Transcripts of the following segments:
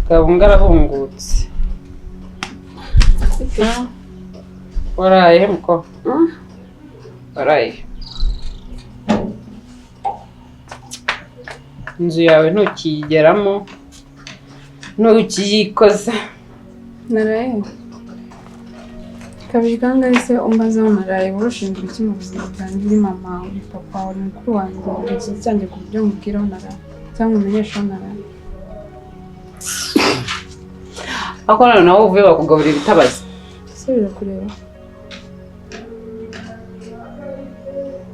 Gabunga arahungutse. Waraye muko? Waraye. Inzu yawe ntukigeramo, ntukiyikoza. Naraye. Kabiri kangahe se umbaza naraye urushinga iki mu buzima bwanjye uri mama uri papa uri mukuru wanjye uri cyanjye ku buryo mubwira naraye cyangwa umenyesha naraye. Akora nawe uvuye bakugaburira itabaza. Sibira kureba.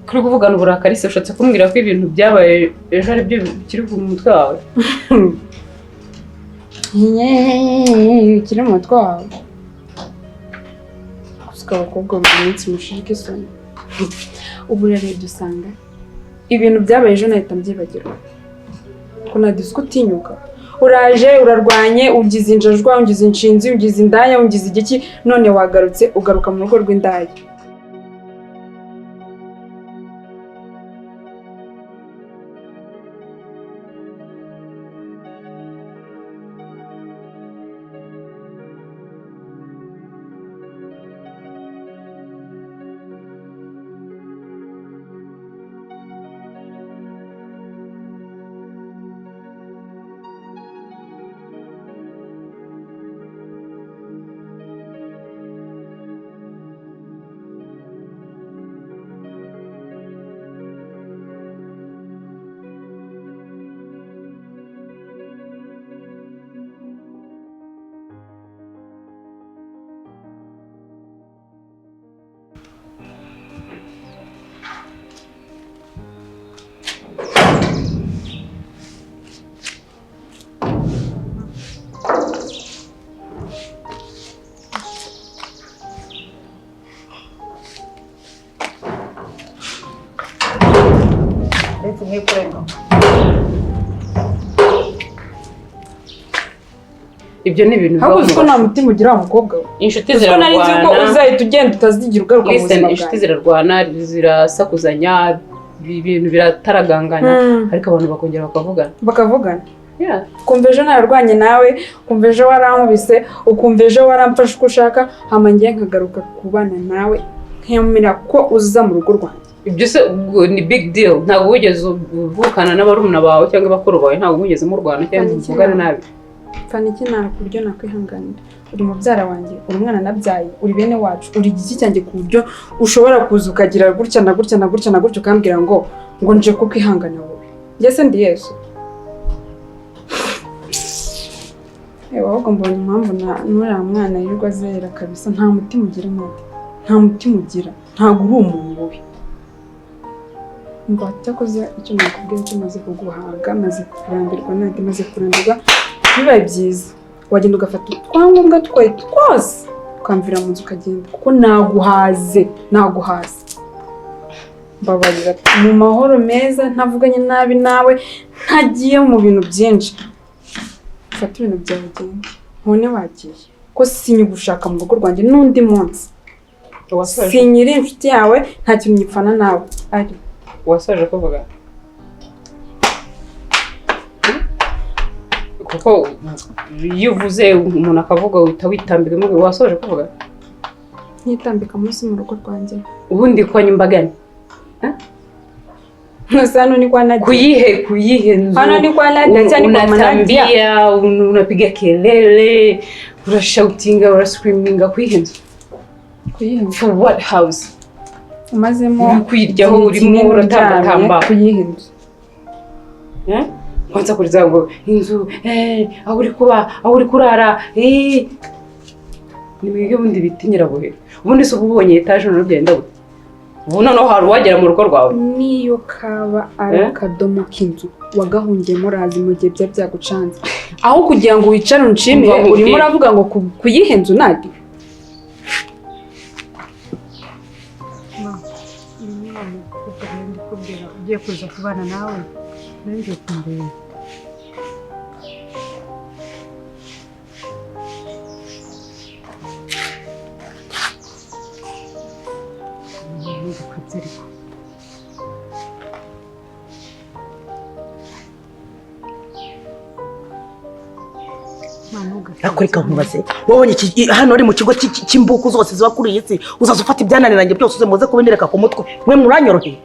Kuri kuvugana uburakari se ushatse kumbwira ko ibintu byabaye ejo ari byo bikiri ku mutwe wawe. Bikiri mu mutwe wawe. Abakobwa b'umunsi mushirike isoni. Ubu rero dusanga ibintu byabaye ejo nahita mbyibagirwa. Ko nadisco utinyuka. Uraje urarwanye ugize injajwa ugize inshinzi ugize indaya ugize igiki none wagarutse ugaruka mu rugo rw'indaya. Ibyo ni ibintu bibaho. Hakuzi ko nta mutima ugira umukobwa we. Inshuti zirarwana. Ko nari nzi ko uzahita ugenda utazigira ugaruka mu buzima bwawe. Inshuti zirarwana zirasakuzanya ibintu birataraganganya ariko abantu bakongera bakavugana. Yeah. Kumva ejo nararwanye nawe, kumva ejo warankubise, ukumva ejo waramfashe uko ushaka, hama ngiye nkagaruka kubana nawe nkemera ko uza mu rugo rwanjye. Ibyo se ni big deal. Ntabwo wigeze uvukana n'abarumuna bawe cyangwa bakuru bawe, ntabwo wigeze mu Rwanda cyangwa muvugana nabi. Faniki nta kuryo nakwihanganira. Uri mubyara wanjye, uri umwana nabyaye, uri bene wacu, uri igiki cyanjye ku buryo ushobora kuza ukagira gutya na gutya na gutya na gutya ukambwira ngo nje ko kwihangana wowe. Yese ndi Yesu. Ahubwo mbonye impamvu nuriya mwana yirirwa azera kabisa nta mutima ugira Nadia. Nta mutima ugira. Ntabwo uri umuntu wowe. Ngo cyakoze icyo nakubwiye kimaze kuguhaga maze kurambirwa Nadia maze kurambirwa bibaye byiza. Wagenda ugafata twangombwa twaye twose ukamvira mu nzu ukagenda kuko naguhaze. Mbabarira mu mahoro meza ntavuganye nabi nawe ntagiye mu bintu byinshi. Fata ibintu byawe genda. Nkone wagiye. Ko sinye gushaka mu rugo rwanjye n'undi munsi. Sinyiri inshuti yawe nta kintu nyipfana nawe. Ari. Wasoje kuvuga? Kuko iyo uvuze umuntu akavuga uhita witambika mu wasoje kuvuga? Nitambika munsi mu rugo rwanjye. Ubundi kwa nyumbagani? Hano ni kwa Nadia. Kuyihe nzu. Hano ni kwa Nadia cyane kwa Nadia. Unapiga kelele, unashoutinga, unascreaminga kuyihe nzu. For what house? Umazemo kwiryaho urimo uratamba kuyihe nzu. Kwanza kuriza ngo inzu aho uri kuba aho uri kurara ni mwige bundi bitinyira buhe. Ubundi se ubonye etage no byenda gute? Ubu noneho hari wagera mu rugo rwawe. Niyo kaba akadomo k'inzu wagahungiye murazi mu gihe byagucanze. Aho kugira ngo wicare unshimire urimo uravuga ngo kuyihe nzu Nadia. Ugiye kuza kubana nawe nanje kumbere. akureka nkubaze wabonye hano uri mu kigo cy'imbuku zose ziba kuri iyi si uzaza ufata ibyananiranye byose uze muze kubindereka ku mutwe mwe muranyoroheye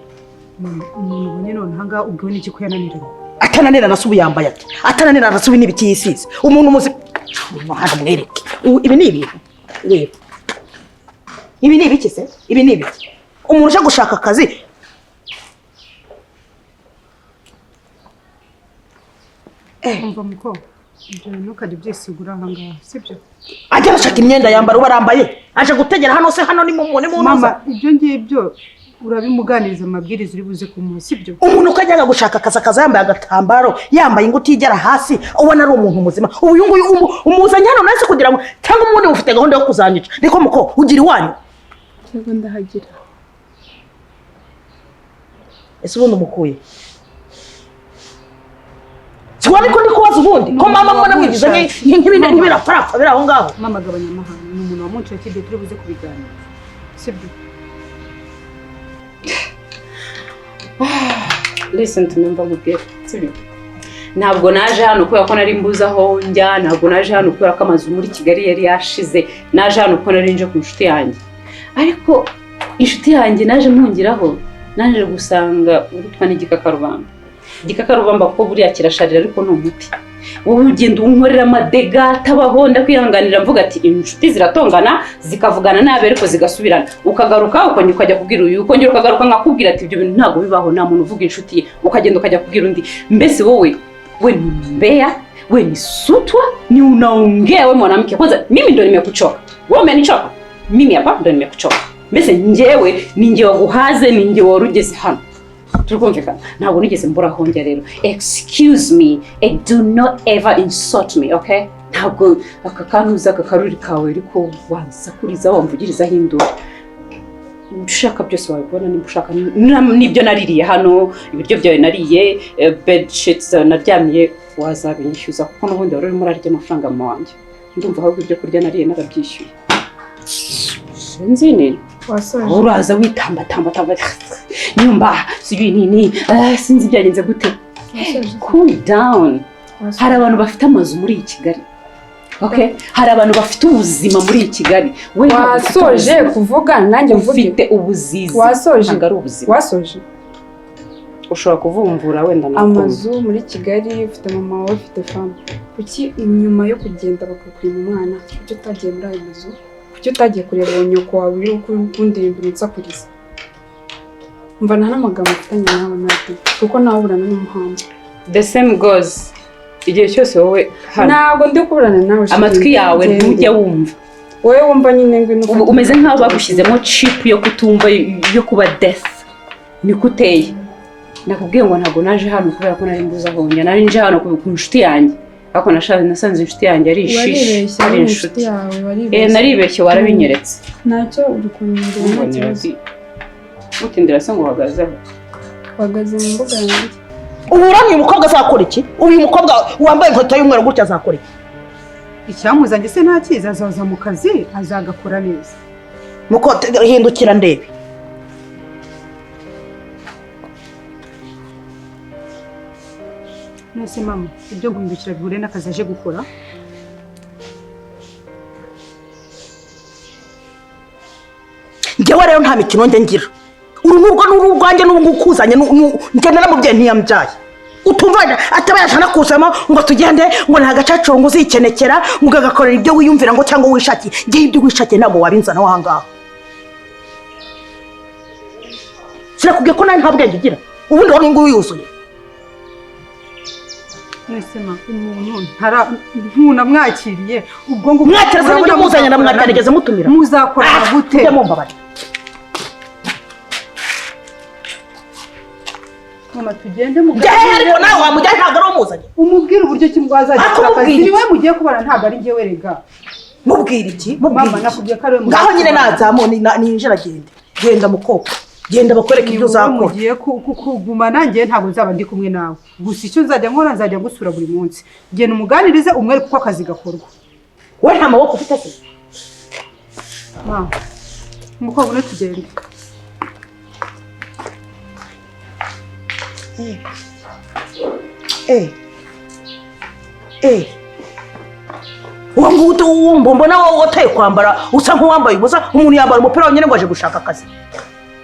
umuntu ubonye none ahangaha ubwo n'iki ko yananiranye atananirana se ubu yambaye ati atananirana se ubu n'ibiki yisize umuntu muzi hano mwereke ibi ni ibintu reba ibi ni ibiki se ibi ni ibiki umuntu uje gushaka akazi umva muko ibyo ntukajya ubyisigura ahangaha sibyo ajya arashaka imyenda yambara uba arambaye aje gutegera hano se hano ni mu mama ibyo ngibyo urabimuganiriza amabwiriza uri buze kumuha sibyo umuntu ukajyaga gushaka akazi yambaye agatambaro yambaye ngo utigera hasi ubona ari umuntu muzima uyu nguyu umuzanye hano nase kugira ngo cyangwa umuntu ufite gahunda yo kuzanyica niko muko ugira iwanyu cyangwa ndahagira ese ubundi umukuye siwari ko ndi kubaza ubundi ko mama mbona mwigize nk'ibindi ntibirapfa biri aho ngaho mama gabanya amahane ni umuntu wamunciye kide turi buze kubiganira sibyo listen to me mbabwira sibyo ntabwo naje hano kubera ko nari mbuze aho njya ntabwo naje hano kubera ko amazu muri Kigali yari yashize naje hano ko nari nje ku nshuti yanjye ariko inshuti yanjye naje mpungiraho naje gusanga urutwa n'igikakarubamba igikakarubamba kuko buriya kirasharira ariko ni umuti wowe ugenda unkorera amadega tabaho ndakwihanganira mvuga ati inshuti ziratongana zikavugana nabi ariko zigasubirana ukagaruka ukongera ukajya kubwira uyu ukongera ukagaruka nkakubwira ati ibyo bintu ntabwo bibaho nta muntu uvuga inshuti ye ukagenda ukajya kubwira undi mbese wowe we ni mbea we ni sutwa ni unaongea we mwanamke kwanza mimi ndo nimekuchoka wewe umenichoka mimi hapa ndo nimekuchoka mbese njyewe ni njye waguhaze ni njye warugeze hano tukumvikana ntabwo nigeze mbura hongera rero excuse me and do not ever insult me okay ntabwo aka kanuza akakaruri kawe ariko wansakuriza wamvugiriza hindura ushaka byose wabibona nimba ushaka nibyo naririye hano ibiryo byawe nariye bed sheets naryamiye wazabinyishyuza kuko n'ubundi wari urimo urarya amafaranga mu wanjye ndumva aho ibyo kurya nariye narabyishyuye sinzi nini uraza witamba nyumba sibi nini sinzi byagenze gute cool down hari abantu bafite amazu muri Kigali okay hari abantu bafite ubuzima muri Kigali we wasoje kuvuga nanjye mvuge ufite ubuzizi wasoje ngari ubuzima wasoje ushobora kuvumbura wenda amazu muri Kigali ufite mama wawe ufite femme kuki nyuma yo kugenda bakakwima umwana kuki utagiye muri ayo mazu kuki utagiye kureba nyoko wawe uri kundirimba unsakuriza mva nta n'amagambo afitanye nawe ntabwo kuko nawe uburana n'umuhamba the same goes igihe cyose wowe ntabwo ndi kuburana nawe amatwi yawe ntujya wumva wowe wumva nyine ngwino umeze nk'aho bagushyizemo chip yo kutumva yo kuba death niko uteye nakubwiye ngo ntabwo naje hano kubera ko nari mbuza aho njya nari nje hano ku nshuti yanjye ariko nasanze inshuti yanjye ari ishishi ari inshuti yawe naribeshye warabinyeretse ntacyo urukundo utindira se ngo uhagazeho uhagaze mu mbuga yanjye ubu uramye umukobwa azakora iki uyu mukobwa wambaye inkweto y'umweru gutya azakora iki icyamuzanye se nta cyiza azaza mu kazi azagakora neza muko hindukira ndebe nese mama ibyo guhindukira bihure n'akazi aje gukora njyewe rero nta mikino njye ngira uru nurwo n'urwanjye n'ubukuzanye njye naramubyeyi ntiyambyaye utumva ataba yashana kusamo ngo tugende ngo nta gacacu ngo uzikenekera ngo agakorera ibyo wiyumvira ngo cyangwa wishakiye njye ibyo wishakiye ntabwo wabinzana aho ngaho sirakubwiye ko nawe nta bwenge ugira ubundi wari nguyu yuzuye nese ma umuntu ntunamwakiriye ubwo ngo mwakira se n'ibyo muzanye na mwatarigeze mutumira muzakora gute njye mumbabare mama tugende mu gahe ariko nawe wamujyaye ntabwo ari umuzanye umubwire uburyo ki mwazajya akazi ni we mugiye kubana ntabwo ari njyewe rega mubwire iki mama nakubwiye ko ari we ngaho nyine nazamu ninjira agende genda mukobwa genda bakwereka ibyo uzakora mugiye kuguma nanjye ntabwo nzaba ndi kumwe nawe gusa icyo nzajya nkora nzajya gusura buri munsi genda umuganirize umwereke uko akazi gakorwa wowe nta maboko ufite se mama umukobwa une tugende uwo nguwo mbona wowe wataye kwambara usa nk'uwambaye ubusa umuntu yambara umupira wonyine ngo aje gushaka akazi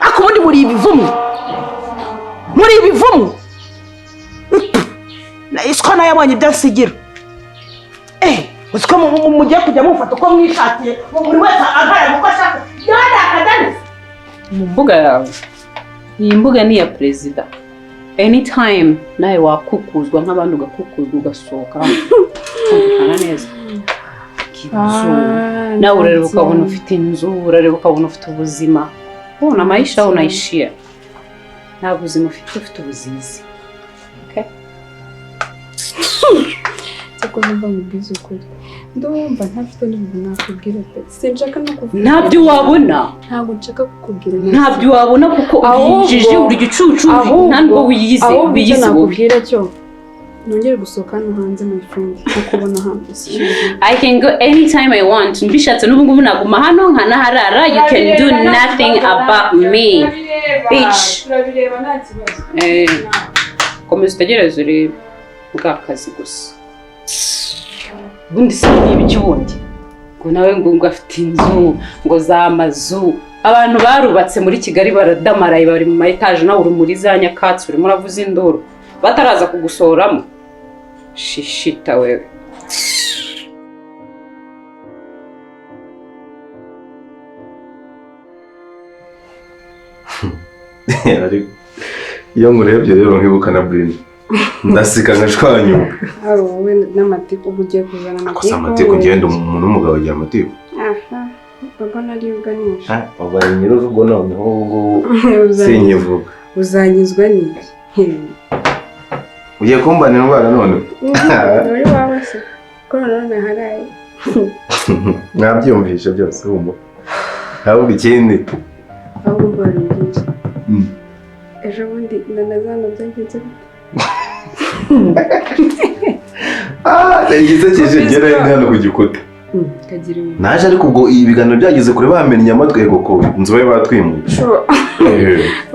ariko ubundi muri ibivumu isiko nayo yabonye ibyo nsigira uziko mugiye kujya mufata uko mwishakiye buri wese agaragara uko ashaka yari akadaniza mu mbuga yawe iyi mbuga ni iya perezida anytime nawe wakukuzwa nk'abandi ugakukuzwa ugasohoka kumvikana neza nawe urareba ukabona ufite inzu urareba ukabona ufite ubuzima ubona maisha unaishia nta buzima ufite ubuzizi cyako numva mubwiza ukuri ndumva ntafite n'ibintu nakubwira pe sinshaka no kuvuga ntabyo wabona ntabwo nshaka kukubwira ntabyo wabona kuko uyinjije uri gicucu ntabwo wiyize nakubwira cyo nongere gusohoka hano hanze my friend ukubona hano I can go anytime I want mbishatse n'ubu ngubu naguma hano nkanaharara you can do nothing about me bitch turabireba nta kibazo komeza utegereze urebe bw'akazi gusa ubundi si n'iby'ubundi ngo nawe ngo afite inzu ngo za mazu abantu barubatse muri Kigali baradamaraye bari mu etaje nawe uri muri za nyakatsi urimo uravuza induru bataraza kugusohoramo shishita wewe iyo ngurebye rero nkibuka na Brini ndasika nkashwanyuka wowe n'amatiku ugiye kuzana akosa amatiku ngende umuntu w'umugabo agira amatiku baba nari uganisha wabaye nyir'urugo noneho ubwo sinyivuga uzanyizwa n'iki ugiye kumbana indwara none uri wawe se ko none haraye mwabyumvishe byose humva ahubwo ikindi ahubwo mbara byinshi ejo bundi nanazana byagenze nagize kije hano ku gikuta naje ariko ubwo ibiganiro byageze kure bamennye amatwi yego ko nzobe batwimuye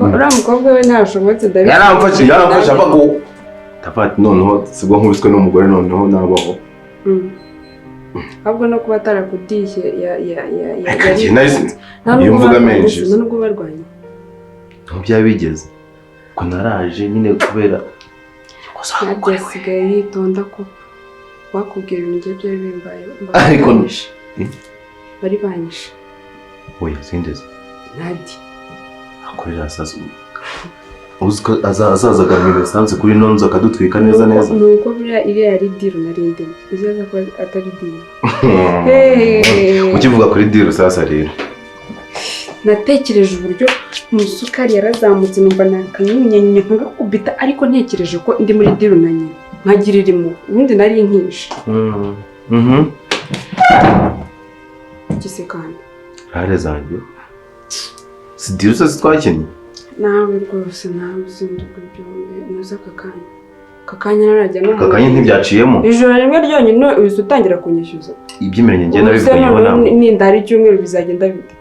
uriya mukobwa we ntashobotse David yaramfashe abago tafati noneho sibwo nkubiswe n'umugore noneho nabaho ahubwo no kuba atarakudishye iyo mvuga menshi nubwo barwanya ntubyabigeze ko naraje nyine kubera Nadia asigaye yitonda ko wakubwira ibintu byari bimbaye ariko bari banyishe oya sindeze Nadia akorera asasu uziko azazaga mu essence kuri nonzo akadutwika neza nuko buriya iriya yari diro narinde izaza ko atari diro ukivuga kuri diro sasa rero natekereje uburyo umusukari yarazamutse numva nakanyunyanya nkagakubita ariko ntekereje ko ndi muri diro na nyine nkagirira imwe ubundi nari nkishe igisekana rare zanjye si diro se twakinnye nawe rwose nawe uzinduka byombi nuza kakanya narajya no kakanya ntibyaciyemo ijoro rimwe ryonyine uhise utangira kunyishyuza iby'imirenge ngenda bivuyeho nawe nindari icyumweru bizagenda bite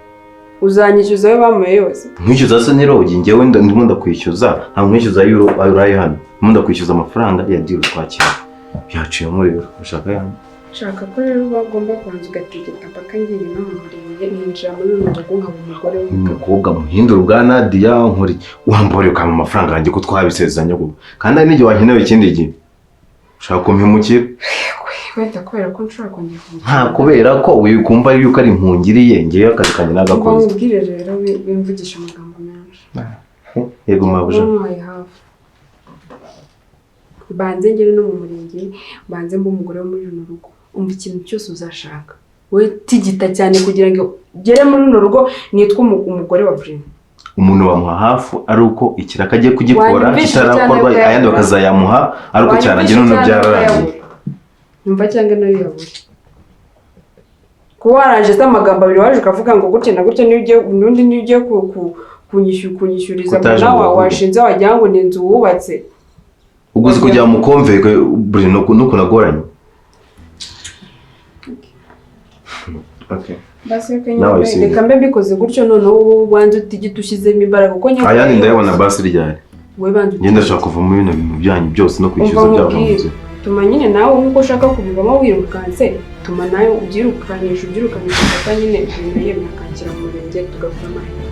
uzanyishyuza we bamuye yose nkwishyuza se nirogi njyewe ndimo ndakwishyuza nta nkwishyuza uraye hano ndimo ndakwishyuza amafaranga ya diro twakira byaciyemo rero ushaka yanyu shaka ko rero bagomba kubanza ugategeka mpaka ngiye no mu murenge ninjira muri uyu rugo nkaba umugore w'umukobwa muhindura ubwa Nadia nkuri wambore ukama amafaranga yanjye ko twabisezeranye gubu kandi ari n'igihe wankenewe ikindi gihe ushaka kumpemukira wenda kubera ko nshobora kongera nta kubera ko wikumva yuko ari impungiriye ngewe akazi kanjye nagakoze ubwire rero wimvugisha amagambo menshi yego mabuja banze ngere no mu murenge banze mba umugore wo muri runo rugo umva ikintu cyose uzashaka we tigita cyane kugira ngo gere muri runo rugo nitwa umugore wa Brini umuntu bamuha hafu ari uko ikiraka agiye kugikora kitarakorwa ayandi bakazayamuha ariko cyarangiye none byararangiye numva cyangwa nayo yabura kuba waraje se amagambo abiri waje ukavuga ngo gutya na gutya niyo ugiye kunyishyuriza nawe washinze wagira ngo ni inzu wubatse ubwo uzi kujya mu konveke buri nuko nagoranye basi reka mbe mbikoze gutyo noneho ubanza utigita ushyizemo imbaraga kuko nyine ayandi ndayabona basi ryari wowe banza ngenda ndashaka kuva muri bino bintu byanyu byose no kwishyuza byabo mu nzu tuma nyine nawe nk'uko ushaka kubivamo wirukanse bituma nayo ubyirukanyije papa nyine ibintu yemye akakira mu murenge tugakora amahirwe